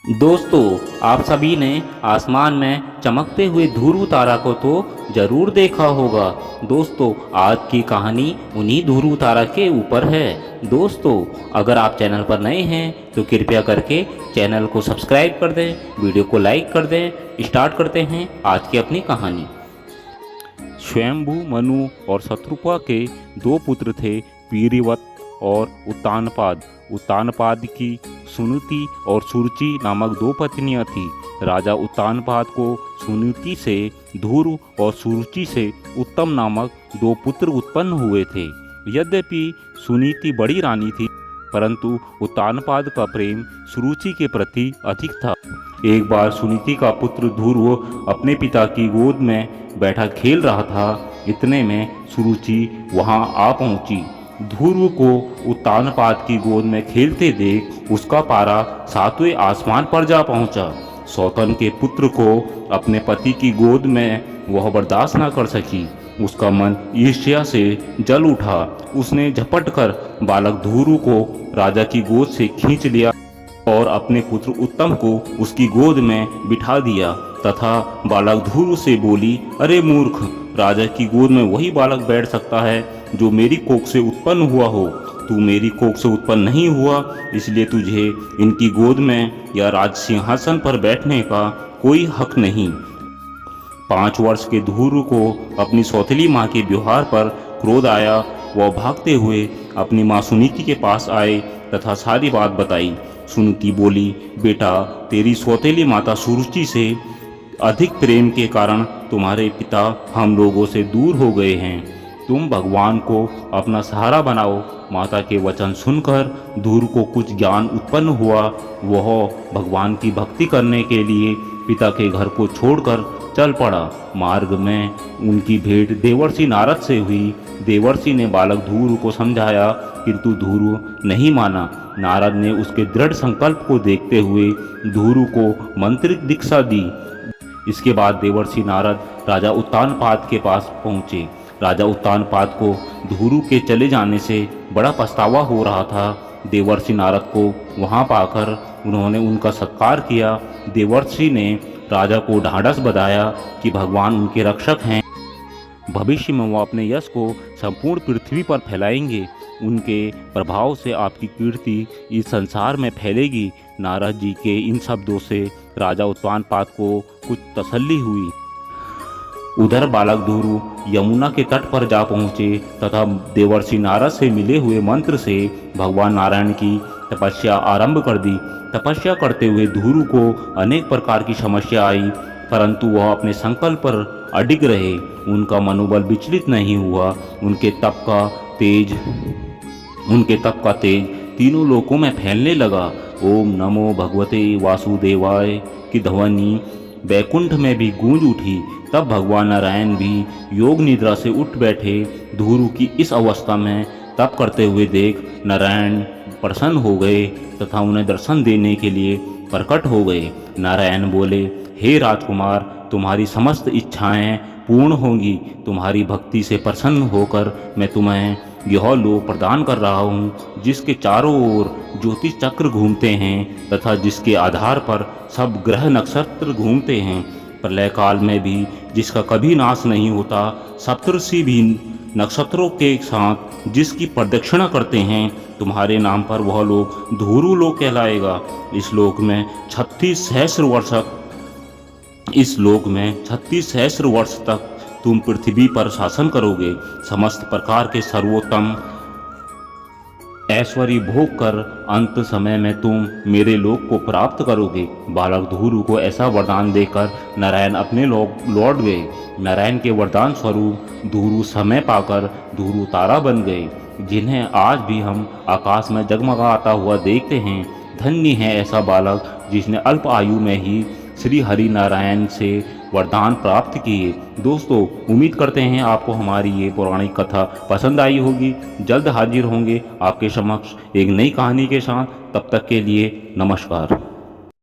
दोस्तों, आप सभी ने आसमान में चमकते हुए ध्रुव तारा को तो जरूर देखा होगा। दोस्तों, आज की कहानी उन्हीं ध्रुव तारा के ऊपर है। दोस्तों, अगर आप चैनल पर नए हैं तो कृपया करके चैनल को सब्सक्राइब कर दें, वीडियो को लाइक कर दें। स्टार्ट करते हैं आज की अपनी कहानी। स्वयंभू मनु और शत्रुपा के दो पुत्र थे, पीरिवत और उत्तानपाद। उत्तानपाद की सुनीति और सुरुचि नामक दो पत्नियां थीं। राजा उत्तानपाद को सुनीति से ध्रुव और सुरुचि से उत्तम नामक दो पुत्र उत्पन्न हुए थे। यद्यपि सुनीति बड़ी रानी थी, परंतु उत्तानपाद का प्रेम सुरुचि के प्रति अधिक था। एक बार सुनीति का पुत्र ध्रुव अपने पिता की गोद में बैठा खेल रहा था। इतने में सुरुचि वहां आ पहुंची। ध्रुव को उत्तानपाद की गोद में खेलते देख उसका पारा सातवें आसमान पर जा पहुंचा। सौतन के पुत्र को अपने पति की गोद में वह बर्दाश्त न कर सकी। उसका मन ईर्ष्या से जल उठा। उसने झपट कर बालक ध्रुव को राजा की गोद से खींच लिया और अपने पुत्र उत्तम को उसकी गोद में बिठा दिया तथा बालक ध्रुव से बोली, अरे मूर्ख, राजा की गोद में वही बालक बैठ सकता है जो मेरी कोख से उत्पन्न हुआ हो। तू मेरी कोख से उत्पन्न नहीं हुआ, इसलिए तुझे इनकी गोद में या राज सिंहासन पर बैठने का कोई हक नहीं। 5 वर्ष के ध्रुव को अपनी सौतेली माँ के व्यवहार पर क्रोध आया। वह भागते हुए अपनी माँ सुनीति के पास आए तथा सारी बात बताई। सुनीति बोली, बेटा, तेरी सौतेली माता सुरुचि से अधिक प्रेम के कारण तुम्हारे पिता हम लोगों से दूर हो गए हैं। तुम भगवान को अपना सहारा बनाओ। माता के वचन सुनकर ध्रुव को कुछ ज्ञान उत्पन्न हुआ। वह भगवान की भक्ति करने के लिए पिता के घर को छोड़कर चल पड़ा। मार्ग में उनकी भेंट देवर्षि नारद से हुई। देवर्षि ने बालक ध्रुव को समझाया, किंतु ध्रुव नहीं माना। नारद ने उसके दृढ़ संकल्प को देखते हुए ध्रुव को मंत्रिक दीक्षा दी। इसके बाद देवर्षि नारद राजा उत्तानपाद के पास पहुँचे। राजा उत्तानपाद को ध्रुव के चले जाने से बड़ा पछतावा हो रहा था। देवर्षि नारद को वहां पाकर उन्होंने उनका सत्कार किया। देवर्षि ने राजा को ढाढ़स बधाया कि भगवान उनके रक्षक हैं। भविष्य में वो अपने यश को संपूर्ण पृथ्वी पर फैलाएंगे। उनके प्रभाव से आपकी कीर्ति इस संसार में फैलेगी। नारद जी के इन शब्दों से राजा उत्तानपाद को कुछ तसल्ली हुई। उधर बालक ध्रुव यमुना के तट पर जा पहुँचे तथा देवर्षि नारद से मिले हुए मंत्र से भगवान नारायण की तपस्या आरंभ कर दी। तपस्या करते हुए ध्रुव को अनेक प्रकार की समस्या आई, परंतु वह अपने संकल्प पर अडिग रहे। उनका मनोबल विचलित नहीं हुआ। उनके तप का तेज तीनों लोकों में फैलने लगा। ओम नमो भगवते वासुदेवाय की ध्वनि बैकुंठ में भी गूंज उठी। तब भगवान नारायण भी योग निद्रा से उठ बैठे। ध्रुव की इस अवस्था में तप करते हुए देख नारायण प्रसन्न हो गए तथा उन्हें दर्शन देने के लिए प्रकट हो गए। नारायण बोले, हे राजकुमार, तुम्हारी समस्त इच्छाएं पूर्ण होंगी। तुम्हारी भक्ति से प्रसन्न होकर मैं तुम्हें यह लोक प्रदान कर रहा हूँ, जिसके चारों ओर ज्योतिष चक्र घूमते हैं तथा जिसके आधार पर सब ग्रह नक्षत्र घूमते हैं। प्रलय काल में भी जिसका कभी नाश नहीं होता। सप्तर्षि भी नक्षत्रों के साथ जिसकी प्रदक्षिणा करते हैं। तुम्हारे नाम पर वह लोक ध्रुव लोक कहलाएगा। इस लोक में 36 सहस्र वर्ष तक तुम पृथ्वी पर शासन करोगे। समस्त प्रकार के सर्वोत्तम ऐश्वर्य भोग कर अंत समय में तुम मेरे लोक को प्राप्त करोगे। बालक ध्रुव को ऐसा वरदान देकर नारायण अपने लोक लौट गए। नारायण के वरदान स्वरूप ध्रुव समय पाकर ध्रुव तारा बन गए, जिन्हें आज भी हम आकाश में जगमगाता हुआ देखते हैं। धन्य है ऐसा बालक जिसने अल्प आयु में ही श्री हरि नारायण से वरदान प्राप्त किए। दोस्तों, उम्मीद करते हैं आपको हमारी ये पौराणिक कथा पसंद आई होगी। जल्द हाजिर होंगे आपके समक्ष एक नई कहानी के साथ। तब तक के लिए नमस्कार।